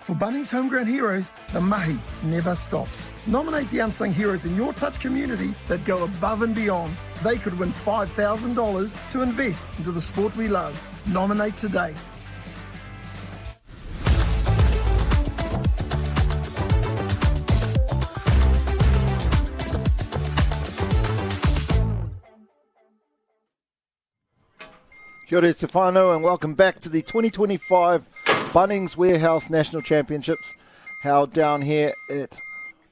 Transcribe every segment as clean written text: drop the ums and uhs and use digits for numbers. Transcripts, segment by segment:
For Bunnings Homegrown Heroes, the mahi never stops. Nominate the unsung heroes in your touch community that go above and beyond. They could win $5,000 to invest into the sport we love. Nominate today. Kia ora Stefano, and welcome back to the 2025 Bunnings Warehouse National Championships, held down here at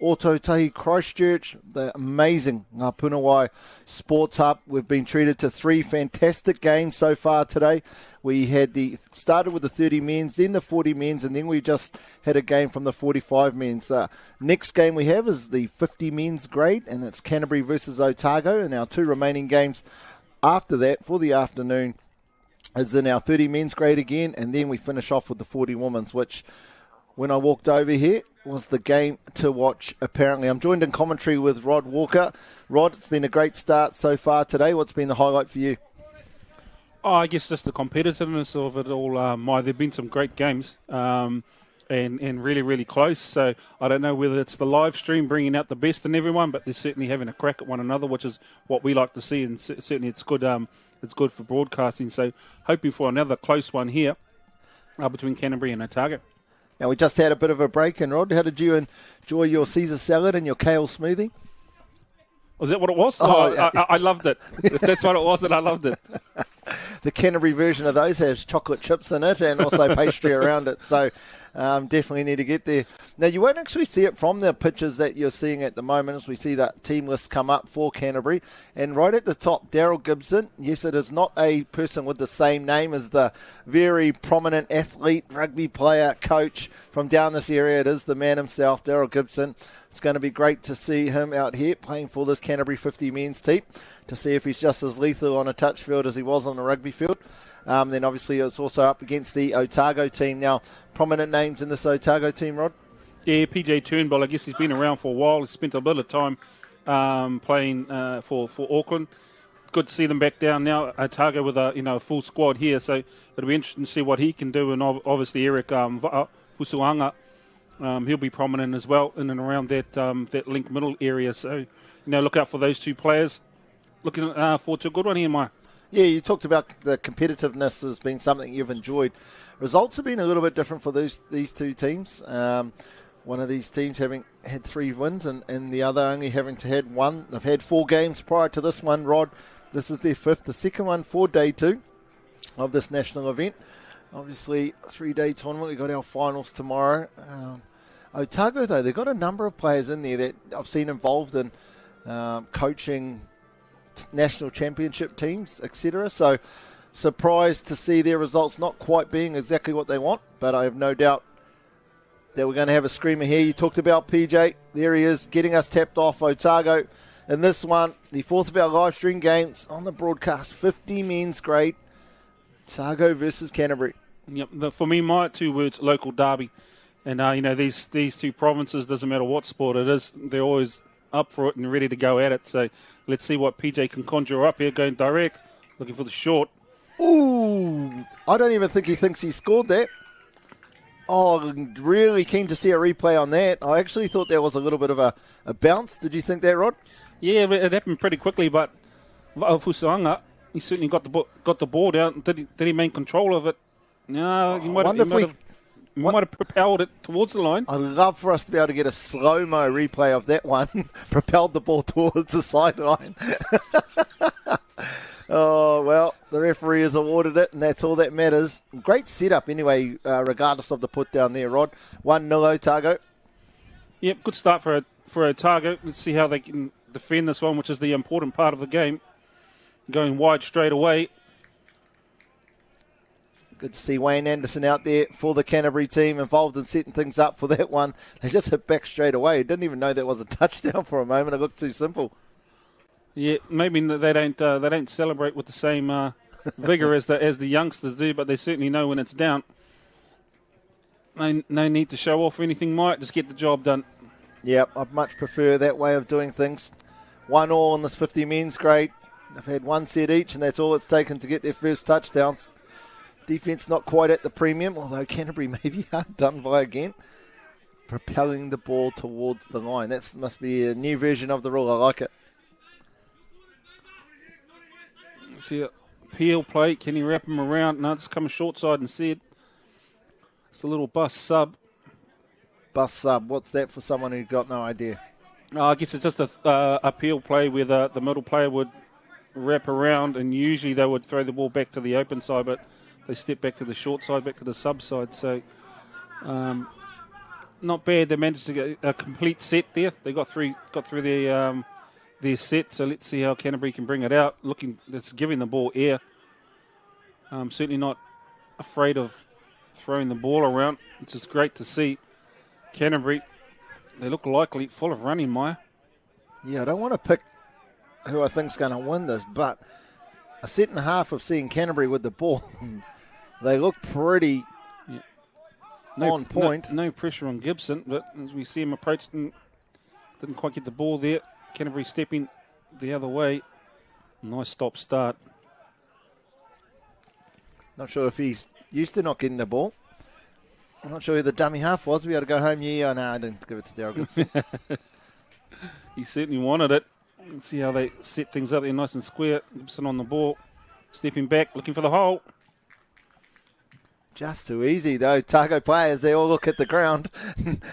Otago, Christchurch, the amazing Ngā Punawai Sports Hub. We've been treated to 3 fantastic games so far today. We had started with the 30 men's, then the 40 men's, and then we just had a game from the 45 men's. Next game we have is the 50 men's grade, and it's Canterbury versus Otago, and our 2 remaining games after that for the afternoon is in our 30 men's grade again, and then we finish off with the 40 women's, which, when I walked over here, was the game to watch, apparently. I'm joined in commentary with Rod Walker. Rod, it's been a great start so far today. What's been the highlight for you? Oh, I guess just the competitiveness of it all. There have been some great games and really, really close. So I don't know whether it's the live stream bringing out the best in everyone, but they're certainly having a crack at one another, which is what we like to see, and certainly it's good. It's good for broadcasting. So hoping for another close one here between Canterbury and Otago. Now, we just had a bit of a break, and Rod, how did you enjoy your Caesar salad and your kale smoothie? Was that what it was? I loved it. If that's what it was, then I loved it. The Canterbury version of those has chocolate chips in it and also pastry around it. So definitely need to get there. Now, you won't actually see it from the pictures that you're seeing at the moment as we see that team list come up for Canterbury. And right at the top, Daryl Gibson. Yes, it is not a person with the same name as the very prominent athlete, rugby player, coach from down this area. It is the man himself, Daryl Gibson. It's going to be great to see him out here playing for this Canterbury 50 men's team, to see if he's just as lethal on a touch field as he was on a rugby field. Then obviously it's also up against the Otago team. Now, prominent names in this Otago team, Rod? Yeah, PJ Turnbull, I guess he's been around for a while. He's spent a bit of time playing for Auckland. Good to see them back down now, Otago with a full squad here. So it'll be interesting to see what he can do. And obviously Eric Fusuanga, he'll be prominent as well in and around that link middle area. So, look out for those 2 players. Looking forward to a good one here, Maya. Yeah, you talked about the competitiveness as being something you've enjoyed. Results have been a little bit different for these 2 teams. One of these teams having had 3 wins and the other only having to had 1. They've had 4 games prior to this one, Rod. This is their 5th, the second one for day 2 of this national event. Obviously, 3-day tournament. We've got our finals tomorrow. Otago, though, they've got a number of players in there that I've seen involved in coaching national championship teams, etc. So surprised to see their results not quite being exactly what they want, but I have no doubt that we're going to have a screamer here. You talked about PJ. There he is, getting us tapped off. Otago in this one, the 4th of our live stream games on the broadcast, 50 men's grade, Otago versus Canterbury. Yep, for me, my 2 words, local derby. And, these 2 provinces, doesn't matter what sport it is, they're always up for it and ready to go at it. So let's see what PJ can conjure up here, going direct, looking for the short. Ooh, I don't even think he thinks he scored that. Oh, really keen to see a replay on that. I actually thought there was a little bit of a bounce. Did you think that, Rod? Yeah, it happened pretty quickly, but Fusuanga, he certainly got the ball down. Did he maintain control of it? No, he might have propelled it towards the line. I'd love for us to be able to get a slow-mo replay of that one. Propelled the ball towards the sideline. Oh, well, the referee has awarded it, and that's all that matters. Great setup anyway, regardless of the put down there, Rod. 1-0 Otago. Yep, good start for Otago. Let's see how they can defend this one, which is the important part of the game. Going wide straight away. Good to see Wayne Anderson out there for the Canterbury team, involved in setting things up for that one. They just hit back straight away. Didn't even know that was a touchdown for a moment. It looked too simple. Yeah, maybe they don't celebrate with the same vigor as the youngsters do, but they certainly know when it's down. No need to show off or anything, Mike. Just get the job done. Yep, I'd much prefer that way of doing things. 1-1 in this 50 men's grade. They've had 1 set each, and that's all it's taken to get their first touchdowns. Defence not quite at the premium, although Canterbury maybe are done by again. Propelling the ball towards the line. That must be a new version of the rule. I like it. See a Peel play. Can he wrap him around? No, it's coming short side instead. It's a little bus sub. Bus sub. What's that for someone who's got no idea? I guess it's just a Peel play where the middle player would wrap around, and usually they would throw the ball back to the open side, but they step back to the short side, back to the sub side. So not bad. They managed to get a complete set there. They got through their set. So let's see how Canterbury can bring it out. That's giving the ball air. Certainly not afraid of throwing the ball around, which is great to see. Canterbury, they look likely, full of running, Maya. Yeah, I don't want to pick who I think's going to win this, but a set and a half of seeing Canterbury with the ball, they look pretty on point. No pressure on Gibson, but as we see him approach, didn't quite get the ball there. Canterbury stepping the other way. Nice stop-start. Not sure if he's used to not getting the ball. I'm not sure who the dummy half was. We had to go home. Yeah, no, I didn't give it to Daryl Gibson. He certainly wanted it. Let's see how they set things up there nice and square. Gibson on the ball. Stepping back, looking for the hole. Just too easy, though. Otago players, they all look at the ground.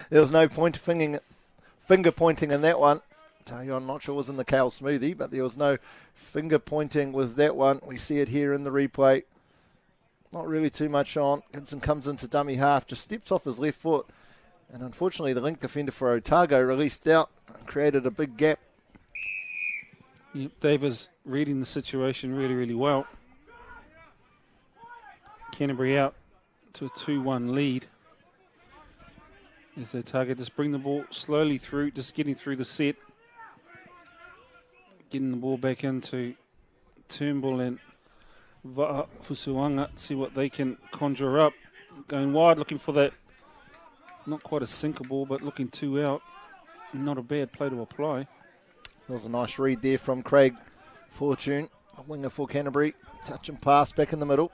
There was no finger pointing in that one. Tell you, I'm not sure it was in the kale smoothie, but there was no finger pointing with that one. We see it here in the replay. Not really too much on. Gibson comes into dummy half, just steps off his left foot. And unfortunately, the link defender for Otago released out and created a big gap. Yep, Davis reading the situation really, really well. Canterbury out to a 2-1 lead. As Otago just bring the ball slowly through, just getting through the set. Getting the ball back into Turnbull and Fusuanga, see what they can conjure up. Going wide, looking for that, not quite a sinker ball, but looking two out. Not a bad play to apply. That was a nice read there from Craig Fortune, a winger for Canterbury. Touch and pass back in the middle.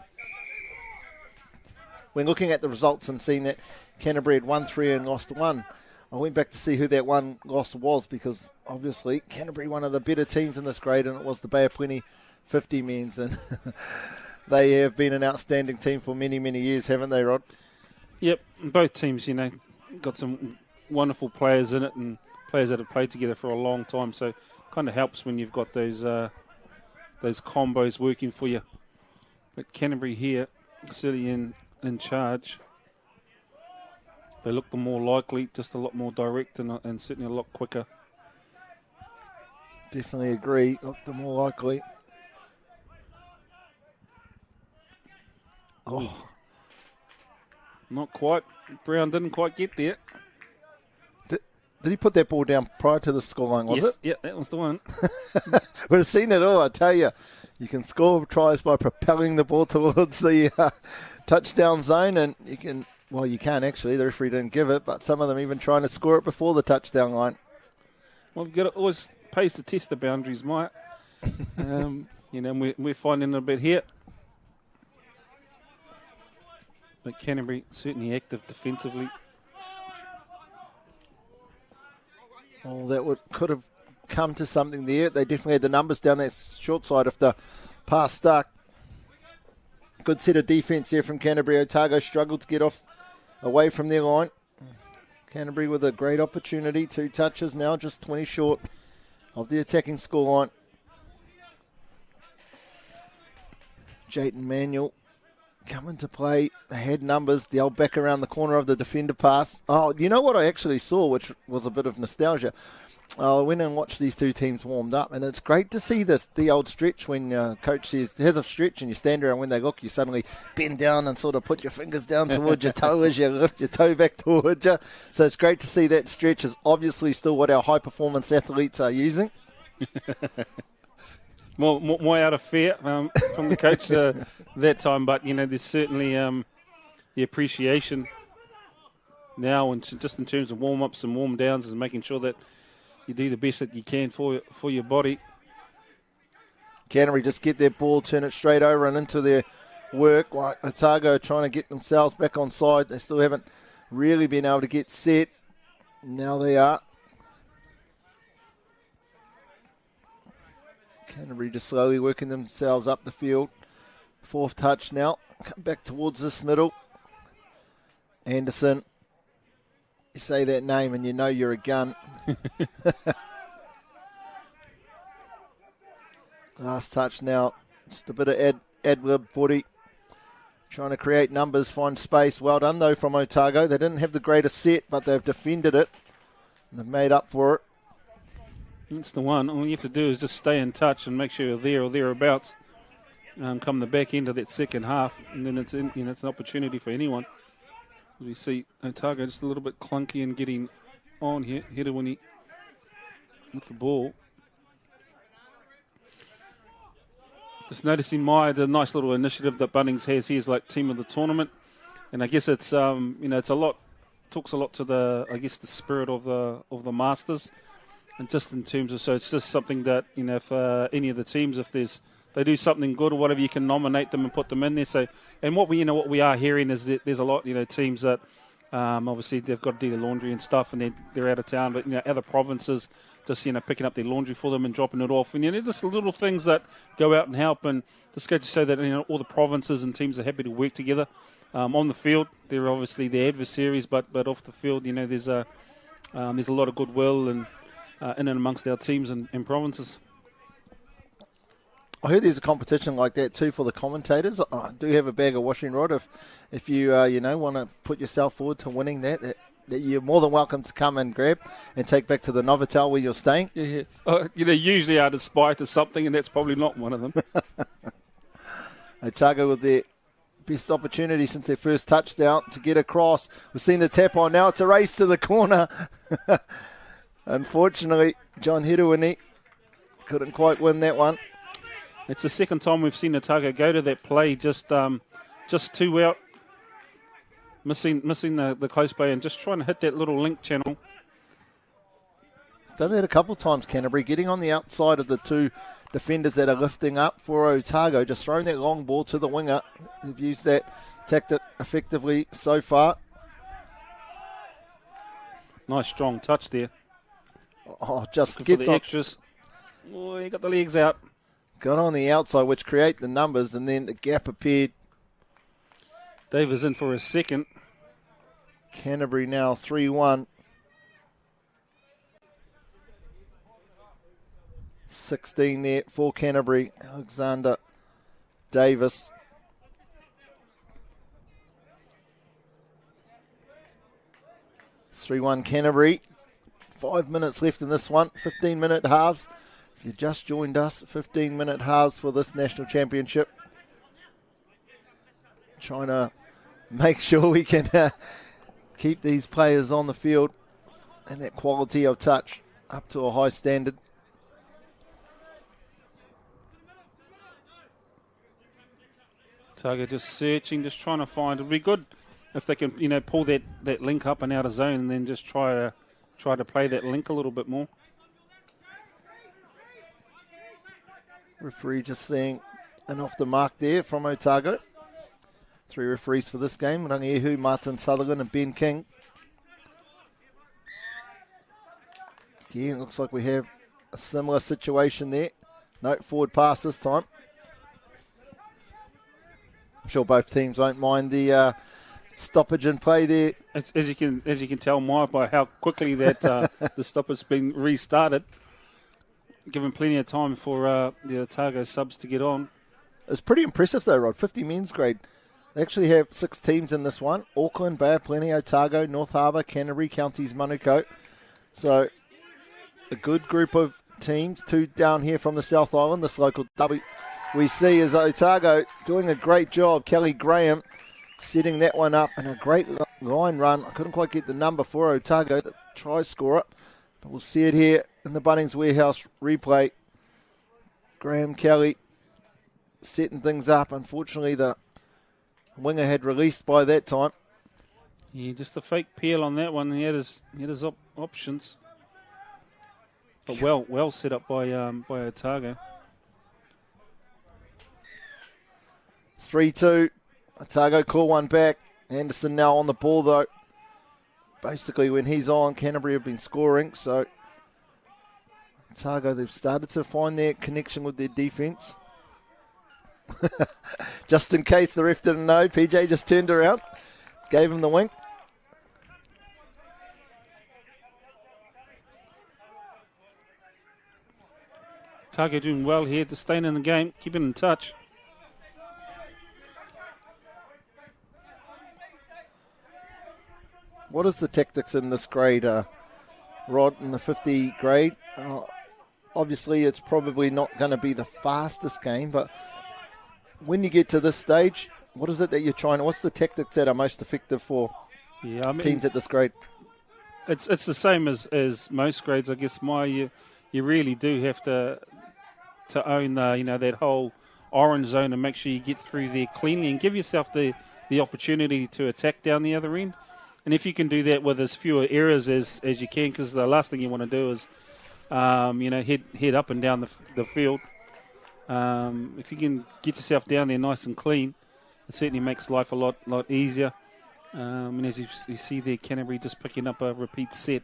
When looking at the results and seeing that Canterbury had won 3 and lost 1, I went back to see who that one loss was, because obviously Canterbury, one of the better teams in this grade, and it was the Bay of Plenty 50 men's, and they have been an outstanding team for many, many years, haven't they, Rod? Yep, both teams, got some wonderful players in it and players that have played together for a long time, so it kind of helps when you've got those combos working for you. But Canterbury here, certainly in charge. They look the more likely, just a lot more direct and certainly a lot quicker. Definitely agree, look the more likely. Oh. Not quite. Brown didn't quite get there. Did he put that ball down prior to the scoreline, was it? Yeah, that was the one. We've seen it all, I tell you. You can score tries by propelling the ball towards the touchdown zone, and you can't actually. The referee didn't give it, but some of them even trying to score it before the touchdown line. Well, we've got to always pays to test the boundaries, Mike. We're finding it a bit here. But Canterbury certainly active defensively. Oh, that could have come to something there. They definitely had the numbers down that short side if the pass stuck. Good set of defence here from Canterbury. Otago struggled to get away from their line. Canterbury with a great opportunity. 2 touches now, just 20 short of the attacking scoreline. Jayton Manuel coming to play. They had numbers. The old back around the corner of the defender pass. Oh, you know what I actually saw, which was a bit of nostalgia? I went and watched these two teams warmed up, and it's great to see the old stretch when coach says, here's a stretch, and you stand around. When they look, you suddenly bend down and sort of put your fingers down towards your toe as you lift your toe back towards you. So it's great to see that stretch is obviously still what our high-performance athletes are using. More out of fear from the coach that time, but there's certainly the appreciation now, and just in terms of warm-ups and warm-downs, and making sure that you do the best that you can for your body. Canterbury just get their ball, turn it straight over and into their work. Like Otago are trying to get themselves back on side. They still haven't really been able to get set. Now they are. Canterbury just slowly working themselves up the field. Fourth touch now. Come back towards this middle. Anderson. You say that name and you know you're a gun. Last touch now. Just a bit of ad-lib footy. Trying to create numbers, find space. Well done, though, from Otago. They didn't have the greatest set, but they've defended it. They've made up for it. That's the one. All you have to do is just stay in touch and make sure you're there or thereabouts. Come the back end of that second half, and then it's an opportunity for anyone. We see Otago just a little bit clunky and getting on here. Header when he with the ball. Just noticing the nice little initiative that Bunnings has here is like team of the tournament, and I guess it's it's a lot, talks a lot to the spirit of the Masters, and just in terms of, so it's just something that if any of the teams, if they do something good or whatever, you can nominate them and put them in there. So, and what we are hearing is that there's a lot teams that obviously they've got to do their laundry and stuff, and they're out of town, but other provinces just picking up their laundry for them and dropping it off, and just little things that go out and help. And just go to show that all the provinces and teams are happy to work together. On the field, they're obviously their adversaries, but off the field, there's a lot of goodwill and in and amongst our teams and provinces. I heard there's a competition like that too for the commentators. I do have a bag of washing rod. If you want to put yourself forward to winning that you're more than welcome to come and grab and take back to the Novotel where you're staying. Yeah. Usually are inspired to something, and that's probably not one of them. Otago with their best opportunity since their first touchdown to get across. We've seen the tap on now. It's a race to the corner. Unfortunately, John Hiruini couldn't quite win that one. It's the second time we've seen Otago go to that play, just two out, missing the close play and just trying to hit that little link channel. Done that a couple of times, Canterbury, getting on the outside of the two defenders that are lifting up for Otago, just throwing that long ball to the winger. They've used that tactic effectively so far. Nice strong touch there. Oh, just gets the extras. Oh, he got the legs out. Got on the outside, which create the numbers, and then the gap appeared. Davis in for a second. Canterbury now 3-1. 16 there for Canterbury. Alexander Davis. It's 3-1 Canterbury. 5 minutes left in this one. 15-minute halves. If you just joined us, 15-minute halves for this national championship. Trying to make sure we can keep these players on the field and that quality of touch up to a high standard. Otago just searching, just trying to find. It'd be good if they can, pull that link up and out of zone, and then just try to play that link a little bit more. Referee just saying an off the mark there from Otago. 3 referees for this game: Rangiehu, Martin Sutherland, and Ben King. Again, looks like we have a similar situation there. No forward pass this time. I'm sure both teams won't mind the stoppage in play there. As you can tell, Mike, by how quickly that the stoppage has been restarted, given plenty of time for the Otago subs to get on. It's pretty impressive though, Rod. 50 men's grade. They actually have 6 teams in this one: Auckland, Bay of Plenty, Otago, North Harbour, Canterbury, Counties, Manukau. So a good group of teams. 2 down here from the South Island. This local W we see is Otago doing a great job. Kelly Graham setting that one up, and a great line run. I couldn't quite get the number for Otago, the try scorer, but we'll see it here in the Bunnings Warehouse replay. Graham Kelly setting things up. Unfortunately, the winger had released by that time. Yeah, just a fake peel on that one. He had his options, but well set up by Otago. 3-2. Otago claw one back. Anderson now on the ball, though. Basically, when he's on, Canterbury have been scoring. So, Otago, they've started to find their connection with their defence. Just in case the ref didn't know, PJ just turned around, gave him the wink. Otago doing well here to stay in the game, keeping in touch. What is the tactics in this grade, Rod, in the 50 grade? Obviously, it's probably not going to be the fastest game, but when you get to this stage, what is it that you're trying? What's the tactics that are most effective for teams at this grade? It's the same as most grades, I guess. You really do have to own that whole orange zone and make sure you get through there cleanly and give yourself the opportunity to attack down the other end. And if you can do that with as fewer errors as you can, because the last thing you want to do is head up and down the field. If you can get yourself down there nice and clean, it certainly makes life a lot easier. And as you see there, Canterbury just picking up a repeat set.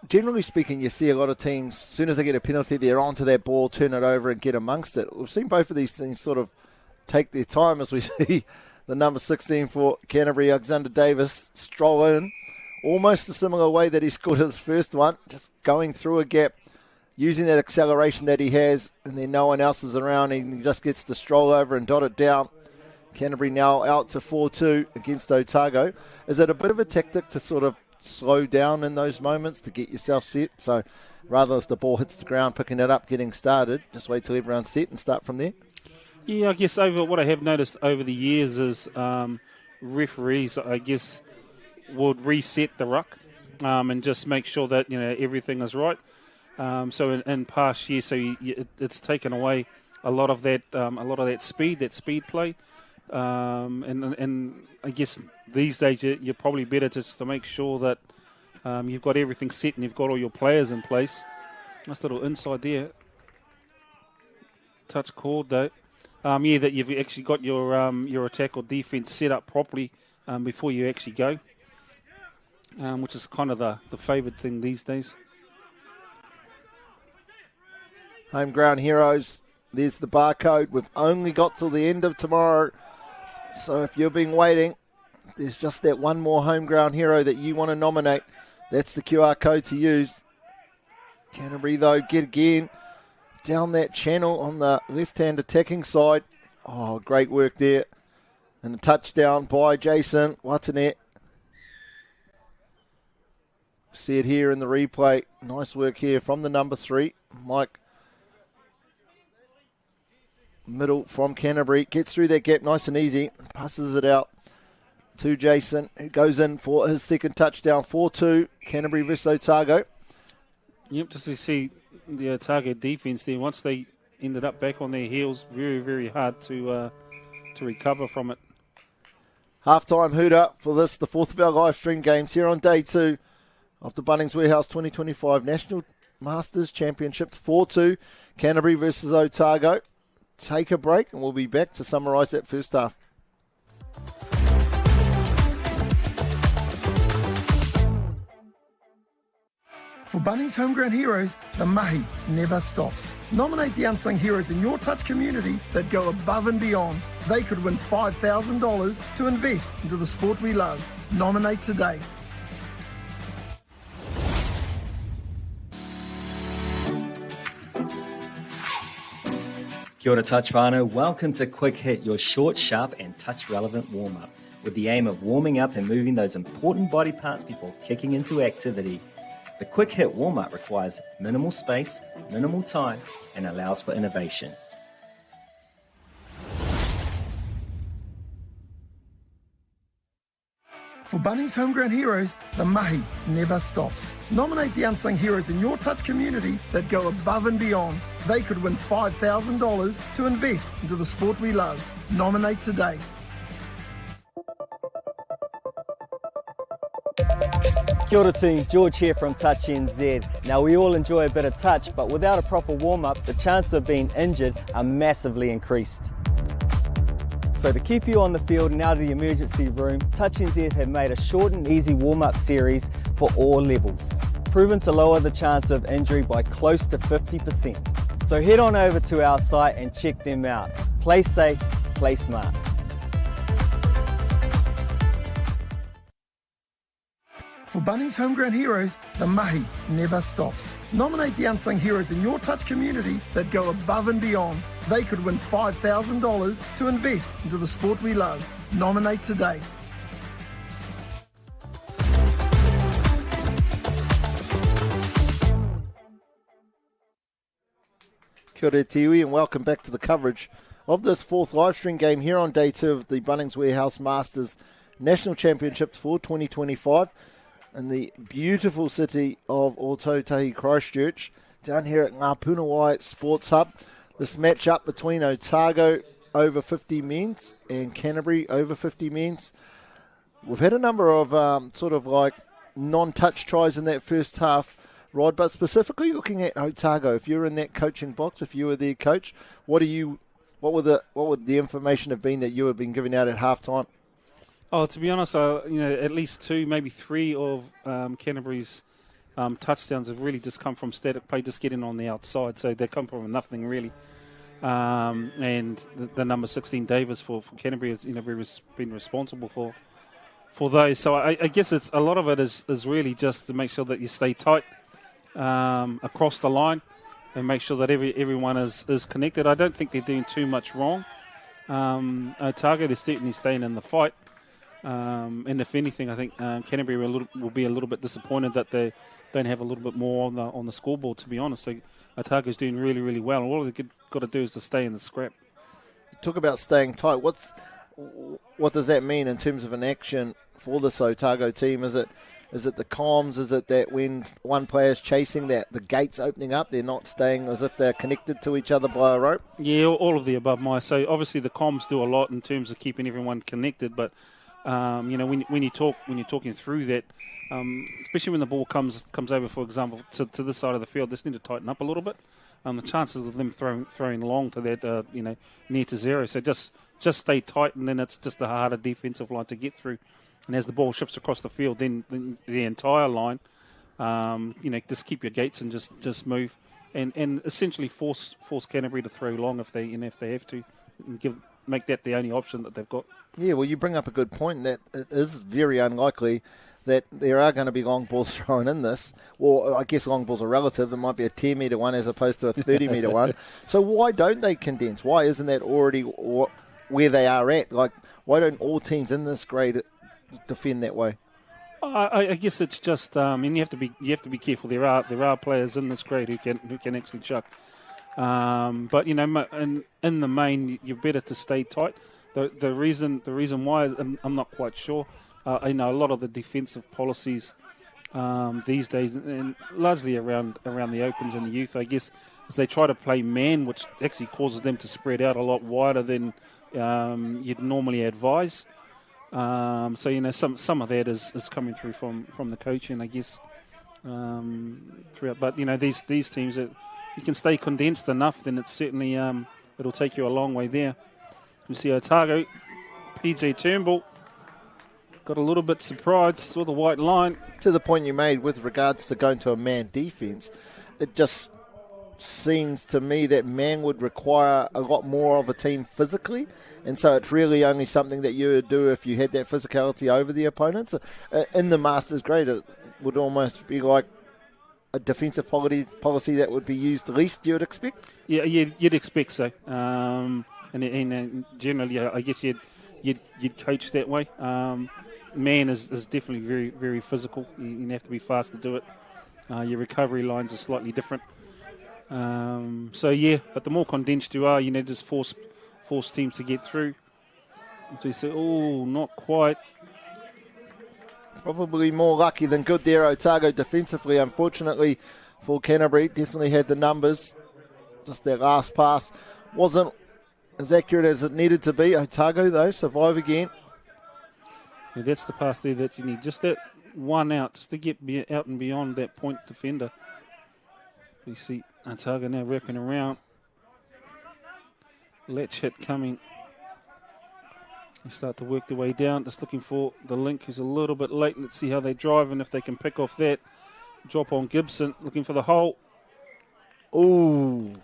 Generally speaking, you see a lot of teams, as soon as they get a penalty, they're onto that ball, turn it over and get amongst it. We've seen both of these things sort of take their time, as we see the number 16 for Canterbury, Alexander Davis, stroll in, almost a similar way that he scored his first one, just going through a gap, using that acceleration that he has, and then no one else is around. He just gets to stroll over and dot it down. Canterbury now out to 4-2 against Otago. Is it a bit of a tactic to sort of slow down in those moments to get yourself set? So rather if the ball hits the ground, picking it up, getting started, just wait till everyone's set and start from there? Yeah, I guess what I have noticed over the years is referees, I guess, would reset the ruck and just make sure that everything is right. So in past years, it's taken away a lot of that speed play, and I guess these days you're probably better just to make sure that you've got everything set and you've got all your players in place. Nice little inside there. Touch called though. That you've actually got your attack or defence set up properly before you actually go, which is kind of the favoured thing these days. Home ground heroes, there's the barcode. We've only got till the end of tomorrow, so if you've been waiting, there's just that one more home ground hero that you want to nominate. That's the QR code to use. Canterbury, though, get again down that channel on the left-hand attacking side. Oh, great work there. And a touchdown by Jason Watanet. See it here in the replay. Nice work here from the number 3, Mike. Middle from Canterbury. Gets through that gap nice and easy. Passes it out to Jason, who goes in for his second touchdown. 4-2, Canterbury versus Otago. Yep, just to see the Otago defence there. Once they ended up back on their heels, very, very hard to recover from it. Halftime hooter for this, the fourth of our live stream games here on day 2 of the Bunnings Warehouse 2025 National Masters Championship. 4-2, Canterbury versus Otago. Take a break and we'll be back to summarise that first half. For Bunnings Homegrown Heroes, the mahi never stops. Nominate the unsung heroes in your touch community that go above and beyond. They could win $5,000 to invest into the sport we love. Nominate today. Kia ora touch whānau, welcome to Quick Hit, your short, sharp and touch relevant warm-up, with the aim of warming up and moving those important body parts before kicking into activity. The Quick Hit warm-up requires minimal space, minimal time and allows for innovation. For Bunnings Homegrown Heroes, the mahi never stops. Nominate the unsung heroes in your touch community that go above and beyond. They could win $5,000 to invest into the sport we love. Nominate today. Kia ora team, George here from Touch NZ. Now we all enjoy a bit of touch, but without a proper warm-up, the chances of being injured are massively increased. So to keep you on the field and out of the emergency room, Touch NZ have made a short and easy warm-up series for all levels, proven to lower the chance of injury by close to 50%. So head on over to our site and check them out. Play safe, play smart. For Bunnings Homegrown Heroes, the mahi never stops. Nominate the unsung heroes in your touch community that go above and beyond. They could win $5,000 to invest into the sport we love. Nominate today. Kia ora te iwi and welcome back to the coverage of this fourth live stream game here on day 2 of the Bunnings Warehouse Masters National Championships for 2025 in the beautiful city of Otago, Christchurch, down here at Ngā Punawai Sports Hub. This match-up between Otago over 50 men's and Canterbury over 50 men's. We've had a number of sort of like non-touch tries in that first half, Rod, but specifically looking at Otago, if you're in that coaching box, if you were their coach, what would the information have been that you have been giving out at halftime? Oh, to be honest, at least 2, maybe 3 of Canterbury's touchdowns have really just come from static play, just getting on the outside. So they come from nothing really. And the number 16 Davis for Canterbury has been responsible for those. So I guess it's a lot of it is really just to make sure that you stay tight across the line and make sure that everyone is connected. I don't think they're doing too much wrong. Otago, they're certainly staying in the fight. And if anything, I think Canterbury will be a little bit disappointed that they don't have a little bit more on the scoreboard, to be honest. So Otago's doing really, really well. And all they've got to do is to stay in the scrap. Talk about staying tight. What does that mean in terms of an action for this Otago team? Is it the comms? Is it that when one player's chasing, that the gate's opening up, they're not staying as if they're connected to each other by a rope? Yeah, all of the above, Maya. So obviously the comms do a lot in terms of keeping everyone connected, but when you're talking through that, especially when the ball comes over, for example, to this side of the field, they just need to tighten up a little bit. The chances of them throwing long to that, near to zero. So just stay tight, and then it's just a harder defensive line to get through. And as the ball shifts across the field, then the entire line, just keep your gates and just move, and essentially force Canterbury to throw long if they have to, and make that the only option that they've got. Yeah, well, you bring up a good point that it is very unlikely that there are going to be long balls thrown in this. Well, I guess long balls are relative. It might be a 10-metre one as opposed to a 30-metre one. So why don't they condense? Why isn't that already where they are at? Like, why don't all teams in this grade defend that way? I guess it's just, and you have to be careful. There are players in this grade who can actually chuck. But in the main, you're better to stay tight. The reason why I'm not quite sure. A lot of the defensive policies these days, and largely around the opens and the youth, I guess, is they try to play man, which actually causes them to spread out a lot wider than you'd normally advise. So some of that is coming through from the coaching, I guess, throughout. But these teams, you can stay condensed enough, then it's certainly it'll take you a long way there. You see Otago, PJ Turnbull got a little bit surprised, saw the white line. To the point you made with regards to going to a man defence, it just seems to me that man would require a lot more of a team physically, and so it's really only something that you would do if you had that physicality over the opponents. In the Masters grade, it would almost be like a defensive policy that would be used the least, you would expect? Yeah, you'd expect so. And generally, I guess you'd coach that way. Man is definitely very, very physical. You have to be fast to do it. Your recovery lines are slightly different. But the more condensed you are, just force teams to get through. So you say, not quite. Probably more lucky than good there, Otago, defensively. Unfortunately for Canterbury, definitely had the numbers. Just that last pass wasn't as accurate as it needed to be. Otago, though, survive again. Yeah, that's the pass there that you need. Just that one out, just to get out and beyond that point defender. You see Otago now wrapping around. Latch hit coming. They start to work their way down. Just looking for the link, who's a little bit late. Let's see how they drive and if they can pick off that. Drop on Gibson, looking for the hole. Ooh.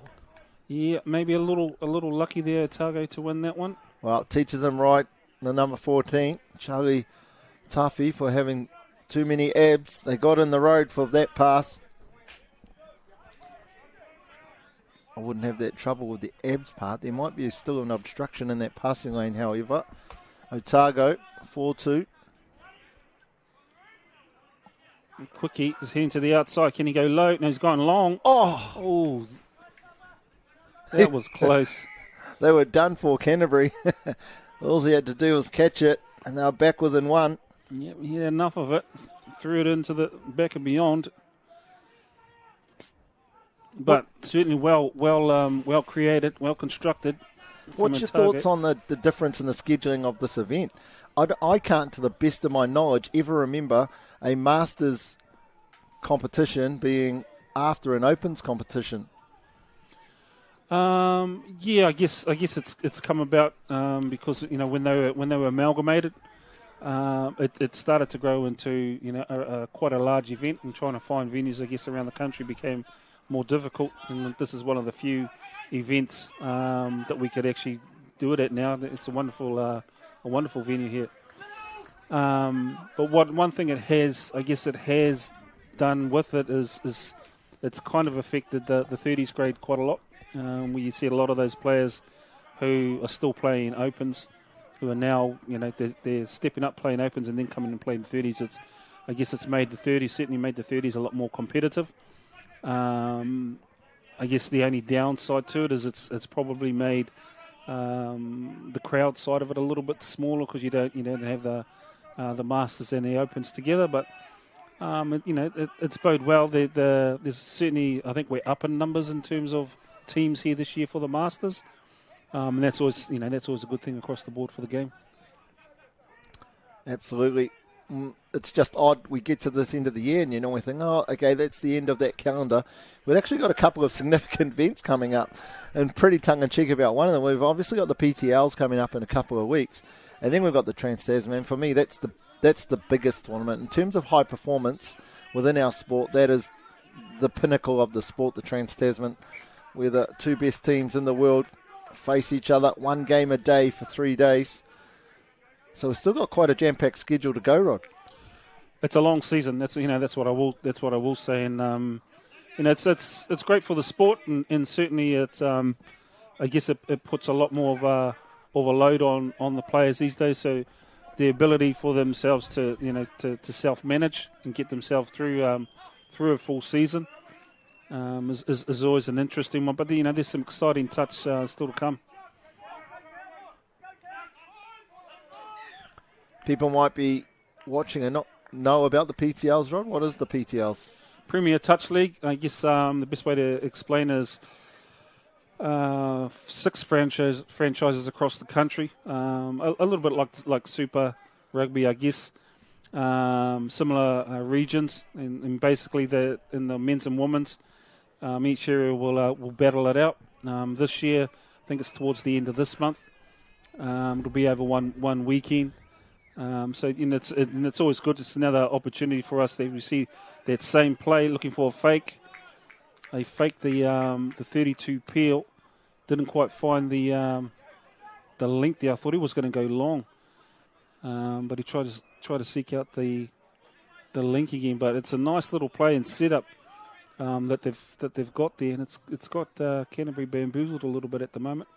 Yeah, maybe a little lucky there, Otago, to win that one. Well, it teaches them right. The number 14, Charlie Tuffy, for having too many abs. They got in the road for that pass. I wouldn't have that trouble with the abs part. There might be still an obstruction in that passing lane, however. Otago, 4-2. Quickie is heading to the outside. Can he go low? No, he's gone long. Oh, that was close. They were done for, Canterbury. All he had to do was catch it, and they were back within one. Yep, he had enough of it. Threw it into the back and beyond. But certainly well created, well constructed. What's your thoughts on the difference in the scheduling of this event? I can't, to the best of my knowledge, ever remember a Masters competition being after an Opens competition. Yeah, I guess it's come about because when they were amalgamated, it started to grow into quite a large event, and trying to find venues, I guess, around the country became more difficult. And this is one of the few events that we could actually do it at now. It's a wonderful venue here. But one thing it has done with it is it's kind of affected the 30s grade quite a lot. Where you see a lot of those players who are still playing Opens, who are now, they're stepping up playing Opens and then coming and playing 30s. I guess it's made the 30s a lot more competitive. I guess the only downside to it is it's probably made the crowd side of it a little bit smaller because you don't have the Masters and the Opens together. But it's bode well. There's certainly, I think we're up in numbers in terms of teams here this year for the Masters, and that's always a good thing across the board for the game. Absolutely. It's just odd. We get to this end of the year and we think, oh, okay, that's the end of that calendar. We've actually got a couple of significant events coming up, and pretty tongue-in-cheek about one of them. We've obviously got the PTLs coming up in a couple of weeks, and then we've got the Trans-Tasman. For me, that's the biggest tournament. In terms of high performance within our sport, that is the pinnacle of the sport, the Trans-Tasman, where the two best teams in the world face each other, one game a day for 3 days. So we've still got quite a jam-packed schedule to go, Rod. It's a long season. That's what I will say, and it's great for the sport, and certainly it's I guess it puts a lot more of a load on the players these days. So the ability for themselves to self-manage and get themselves through a full season is always an interesting one. But there's some exciting touch still to come. People might be watching and not know about the PTLs, Rod. What is the PTLs? Premier Touch League. I guess the best way to explain is 6 franchises across the country. A little bit like Super Rugby, I guess. Similar regions, and basically in the men's and women's, each area will battle it out. This year, I think it's towards the end of this month. It'll be over one weekend. So it's always good. It's another opportunity for us to see that same play. Looking for a fake. They faked the 32 peel. Didn't quite find the length there. I thought he was going to go long, but he tried to seek out the link again. But it's a nice little play and setup that they've got there, and it's got Canterbury bamboozled a little bit at the moment.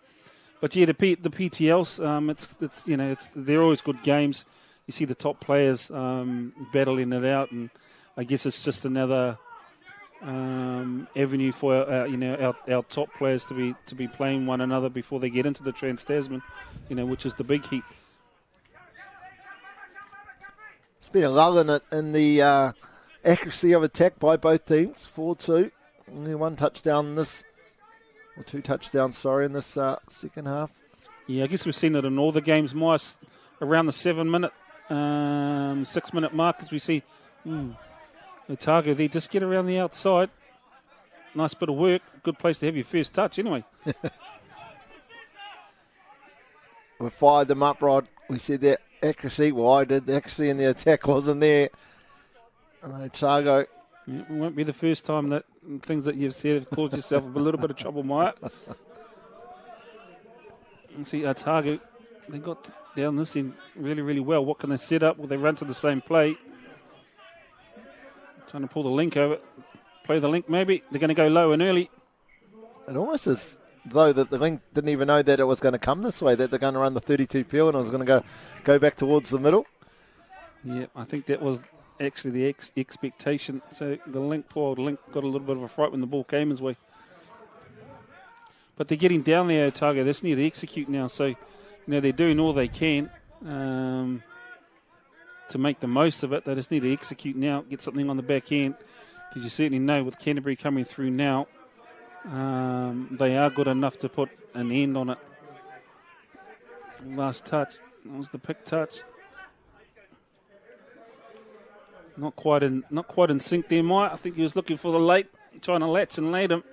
But yeah, the PTLs, they're always good games. You see the top players battling it out, and I guess it's just another avenue for our top players to be playing one another before they get into the Trans-Tasman, which is the big heat. It's been a lull in the accuracy of attack by both teams. 4-2, only one touchdown in this. Or 2 touchdowns, in this second half. Yeah, I guess we've seen it in all the games, Mice, around the 7-minute, 6-minute mark, as we see Otago there. Just get around the outside. Nice bit of work. Good place to have your first touch, anyway. We've fired them up, Rod. We said that accuracy, well, I did, the accuracy in the attack wasn't there. Otago. It won't be the first time that things that you've said have caused yourself a little bit of trouble, Maya. See, Otago, they got down this end really, really well. What can they set up? Will they run to the same play? Trying to pull the link over. Play the link, maybe. They're going to go low and early. It almost is, though, that the link didn't even know that it was going to come this way, that they're going to run the 32 peel and it was going to go back towards the middle. Yeah, I think that was actually the expectation. So the link, poor old link, got a little bit of a fright when the ball came his way. But they're getting down there, Otago. They just need to execute now. So, they're doing all they can to make the most of it. They just need to execute now, get something on the back end. Because you certainly know with Canterbury coming through now, they are good enough to put an end on it. Last touch. That was the pick touch. Not quite in sync there, Mike. I think he was looking for the late, trying to latch and late him.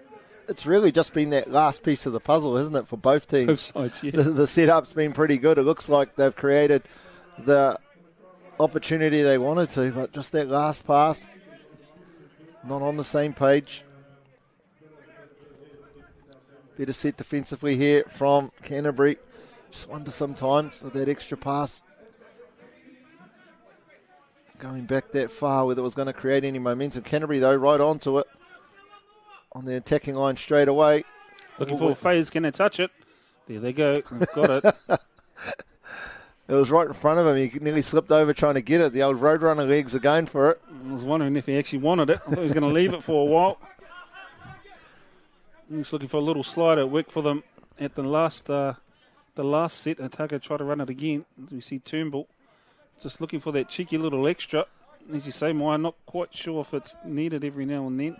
It's really just been that last piece of the puzzle, isn't it, for both teams? Both sides, yeah. The setup's been pretty good. It looks like they've created the opportunity they wanted to, but just that last pass, not on the same page. Better set defensively here from Canterbury. Just wonder sometimes with that extra pass going back that far whether it was going to create any momentum. Canterbury, though, right onto it on the attacking line straight away. Looking for Faye's going to touch it. There they go. Got it. It was right in front of him. He nearly slipped over trying to get it. The old Roadrunner legs are going for it. I was wondering if he actually wanted it. I thought he was going to leave it for a while. He was looking for a little slider. It worked for them at the last set. Otago tried to run it again. We see Turnbull just looking for that cheeky little extra. As you say, Maya, not quite sure if it's needed every now and then.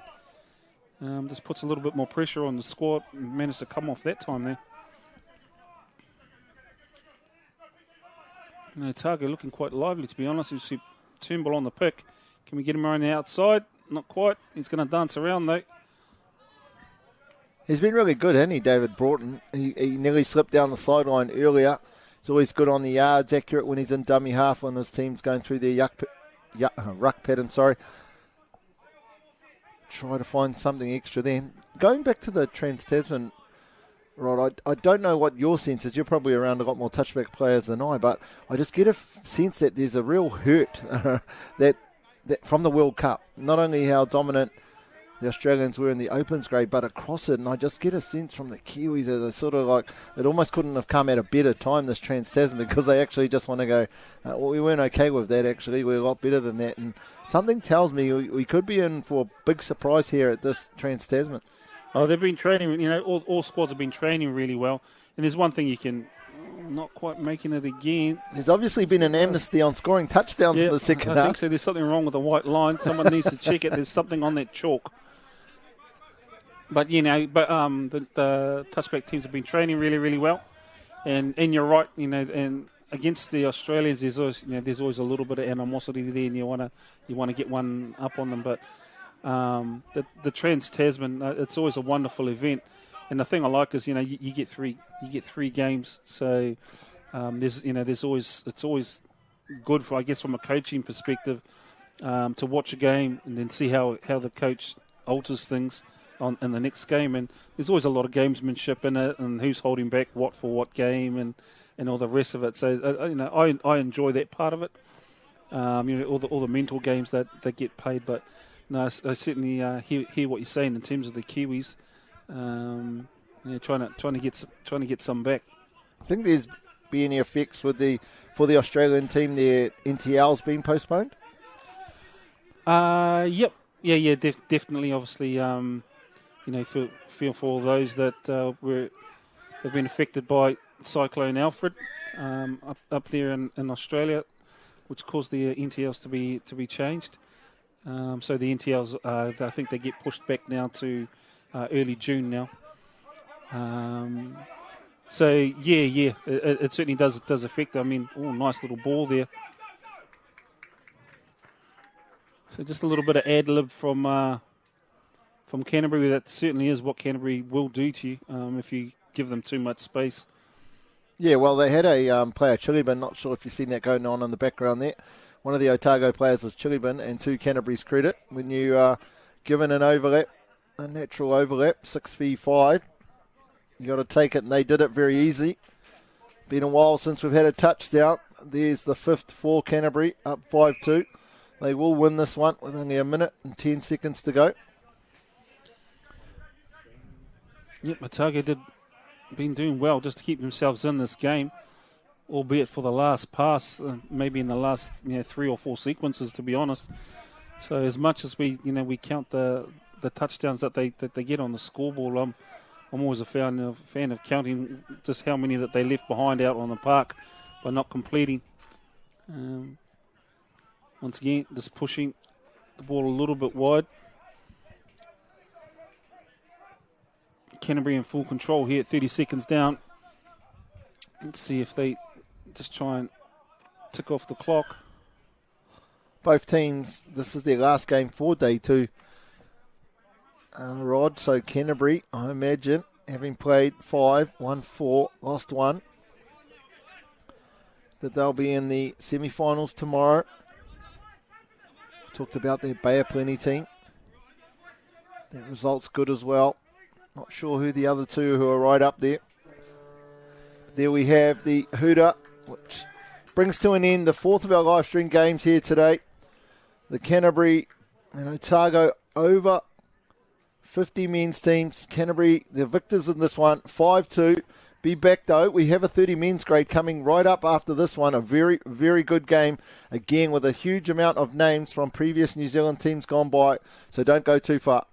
Just puts a little bit more pressure on the squad. Managed to come off that time there. Otago looking quite lively, to be honest. You see Turnbull on the pick. Can we get him around the outside? Not quite. He's going to dance around, though. He's been really good, hasn't he, David Broughton? He nearly slipped down the sideline earlier. He's always good on the yards, accurate when he's in dummy half when his team's going through their ruck pattern. Try to find something extra then. Going back to the Trans-Tasman, Rod, I don't know what your sense is. You're probably around a lot more touchback players than I, but I just get a sense that there's a real hurt that from the World Cup. Not only how dominant the Australians were in the Opens grade, but across it, and I just get a sense from the Kiwis that they're sort of like, it almost couldn't have come at a better time, this Trans-Tasman, because they actually just want to go, well, we weren't okay with that, actually. We're a lot better than that. And something tells me we could be in for a big surprise here at this Trans-Tasman. Oh, they've been training, all squads have been training really well. And there's one thing you can, not quite making it again. There's obviously been an amnesty on scoring touchdowns in the second half. I think so. There's something wrong with the white line. Someone needs to check it. There's something on that chalk. But, the touchback teams have been training really, really well. And you're right, and against the Australians, there's always a little bit of animosity there, and you want to get one up on them. But the Trans-Tasman, it's always a wonderful event. And the thing I like is, you get three games. So it's always good for, I guess, from a coaching perspective, to watch a game and then see how the coach alters things in the next game. And there's always a lot of gamesmanship in it, and who's holding back what for what game, and all the rest of it. So I enjoy that part of it. All the mental games that get played. But no, I certainly hear what you're saying in terms of the Kiwis. Trying to get some back. I think there's been any effects for the Australian team. Their NTL's been postponed. Yep, yeah, definitely. Obviously, feel for all those that have been affected by Cyclone Alfred up there in Australia, which caused the NTLs to be changed. So the NTLs, I think they get pushed back now to early June now. It certainly does affect. I mean, nice little ball there. So just a little bit of ad lib from Canterbury. That certainly is what Canterbury will do to you if you give them too much space. Yeah, well, they had a player chili bin. Not sure if you've seen that going on in the background there. One of the Otago players was chili bin, and to Canterbury's credit, when you are given an overlap, a natural overlap, 6v5, you got to take it, and they did it very easy. Been a while since we've had a touchdown. There's the 5th for Canterbury, up 5-2. They will win this one with only a minute and 10 seconds to go. Yep, Otago been doing well just to keep themselves in this game, albeit for the last pass, maybe in the last 3 or 4 sequences, to be honest. So as much as we count the touchdowns that they get on the scoreboard, I'm always a fan of counting just how many that they left behind out on the park by not completing. Once again, just pushing the ball a little bit wide. Canterbury in full control here at 30 seconds down. Let's see if they just try and tick off the clock. Both teams, this is their last game for day 2. Rod, so Canterbury, I imagine, having played 5, won 4, lost 1, that they'll be in the semi-finals tomorrow. Talked about their Bay of Plenty team. That result's good as well. Not sure who the other two who are right up there. There we have the Hooter, which brings to an end the 4th of our live stream games here today. The Canterbury and Otago over 50 men's teams. Canterbury, the victors in this one, 5-2. Be back though. We have a 30 men's grade coming right up after this one. A very, very good game. Again, with a huge amount of names from previous New Zealand teams gone by. So don't go too far.